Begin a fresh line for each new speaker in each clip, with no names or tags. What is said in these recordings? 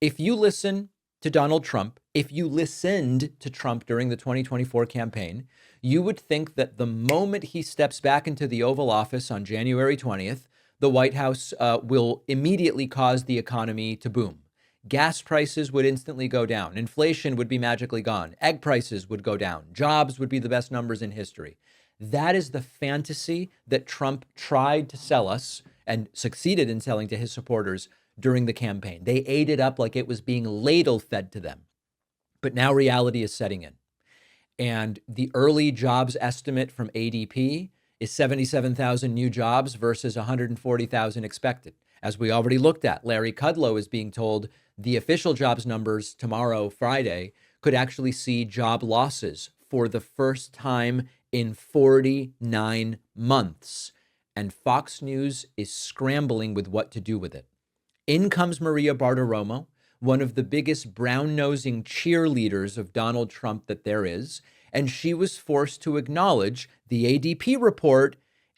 If you listen to Donald Trump, if you listened to Trump during the 2024 campaign, you would think that the moment he steps back into the Oval Office on January 20th, the White House will immediately cause the economy to boom. Gas prices would instantly go down. Inflation would be magically gone. Egg prices would go down. Jobs would be the best numbers in history. That is the fantasy that Trump tried to sell us and succeeded in selling to his supporters during the campaign. They ate it up like it was being ladle fed to them. But now reality is setting in. And the early jobs estimate from ADP is 77,000 new jobs versus 140,000 expected. As we already looked at, Larry Kudlow is being told the official jobs numbers tomorrow, Friday, could actually see job losses for the first time in 49 months. And Fox News is scrambling with what to do with it. In comes Maria Bartiromo, one of the biggest brown-nosing cheerleaders of Donald Trump that there is, and she was forced to acknowledge the ADP report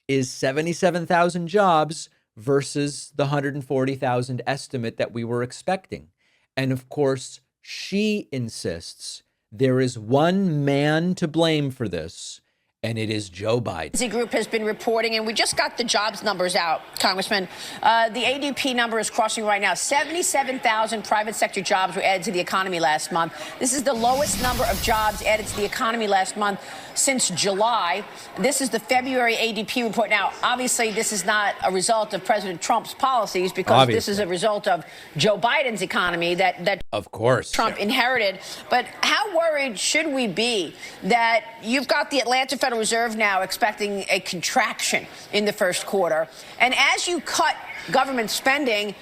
is 77,000 jobs versus the 140,000 estimate that we were expecting. And of course, she insists there is one man to blame for this, and it is Joe Biden.
The group has been reporting, and we just got the jobs numbers out, Congressman. The ADP number is crossing right now. 77,000 private sector jobs were added to the economy last month. This is the lowest number of jobs added to the economy last month since July. This is the February ADP report. Now, obviously, this is not a result of President Trump's policies, because this is a result of Joe Biden's economy that
of course
Trump inherited. But how worried should we be that you've got the Atlanta Federal Reserve now expecting a contraction in the first quarter, and as you cut government spending,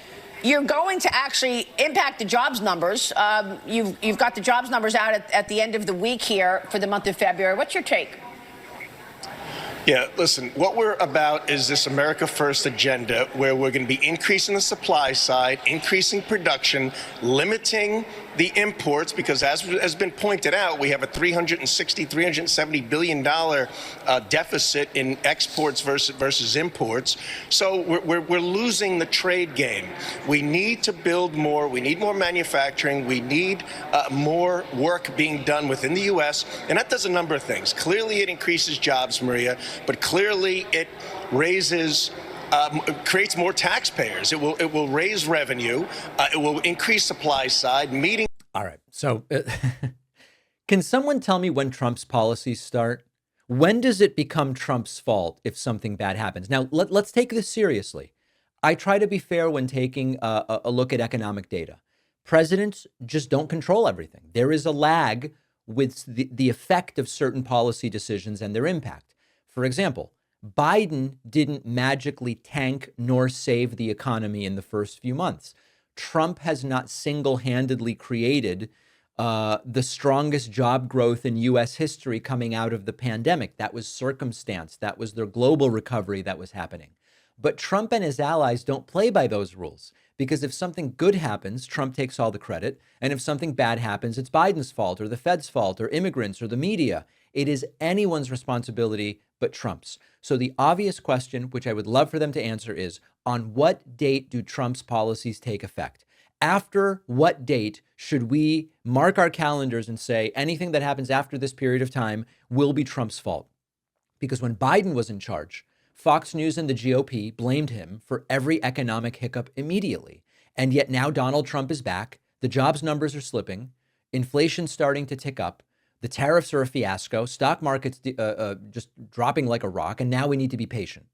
you're going to actually impact the jobs numbers? You've got the jobs numbers out at the end of the week here for the month of February. What's your take?
Yeah, listen, what we're about is this America First agenda, where we're going to be increasing the supply side, increasing production, limiting the imports, because as has been pointed out, we have a $370 billion deficit in exports versus imports. So we're losing the trade game. We need to build more. We need more manufacturing. We need more work being done within the U.S., and that does a number of things. Clearly, it increases jobs, Maria, but clearly it raises creates more taxpayers. It will raise revenue. It will increase supply side, meeting.
All right. So can someone tell me when Trump's policies start? When does it become Trump's fault if something bad happens? Now, let's take this seriously. I try to be fair when taking a look at economic data. Presidents just don't control everything. There is a lag with the effect of certain policy decisions and their impact. For example, Biden didn't magically tank nor save the economy in the first few months. Trump has not single-handedly created the strongest job growth in U.S. history coming out of the pandemic. That was circumstance. That was their global recovery that was happening. But Trump and his allies don't play by those rules, because if something good happens, Trump takes all the credit. And if something bad happens, it's Biden's fault or the Fed's fault or immigrants or the media. It is anyone's responsibility but Trump's. So the obvious question, which I would love for them to answer, is on what date do Trump's policies take effect? After what date should we mark our calendars and say anything that happens after this period of time will be Trump's fault? Because when Biden was in charge, Fox News and the GOP blamed him for every economic hiccup immediately. And yet now Donald Trump is back. The jobs numbers are slipping. Inflation's starting to tick up. The tariffs are a fiasco. Stock market's just dropping like a rock. And now we need to be patient.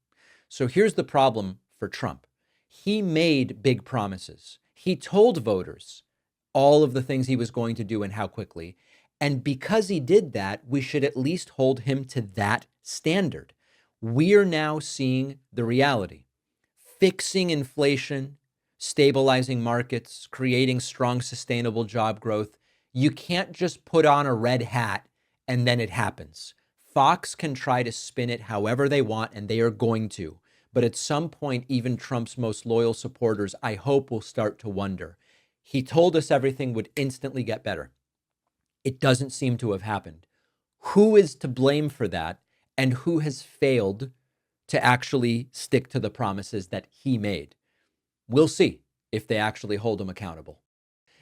So here's the problem for Trump. He made big promises. He told voters all of the things he was going to do and how quickly. And because he did that, we should at least hold him to that standard. We are now seeing the reality. Fixing inflation, stabilizing markets, creating strong, sustainable job growth. You can't just put on a red hat and then it happens. Fox can try to spin it however they want, and they are going to. But at some point, even Trump's most loyal supporters, I hope, will start to wonder. He told us everything would instantly get better. It doesn't seem to have happened. Who is to blame for that, and who has failed to actually stick to the promises that he made? We'll see if they actually hold him accountable.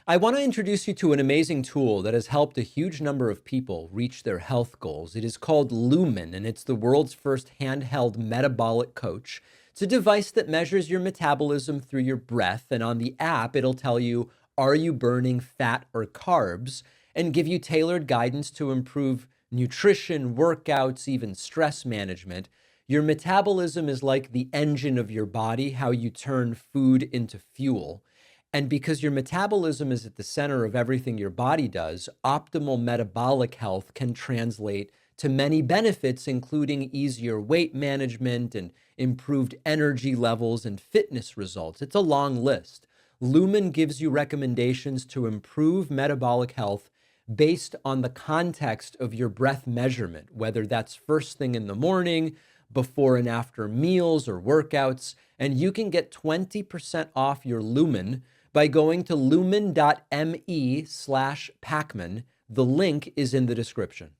I want to introduce you to an amazing tool that has helped a huge number of people reach their health goals. It is called Lumen, and it's the world's first handheld metabolic coach. It's a device that measures your metabolism through your breath, and on the app, it'll tell you, are you burning fat or carbs, and give you tailored guidance to improve nutrition, workouts, even stress management. Your metabolism is like the engine of your body, how you turn food into fuel. And because your metabolism is at the center of everything your body does, optimal metabolic health can translate to many benefits, including easier weight management and improved energy levels and fitness results. It's a long list. Lumen gives you recommendations to improve metabolic health based on the context of your breath measurement, whether that's first thing in the morning, before and after meals or workouts. And you can get 20% off your Lumen by going to lumen.me/Pacman. The link is in the description.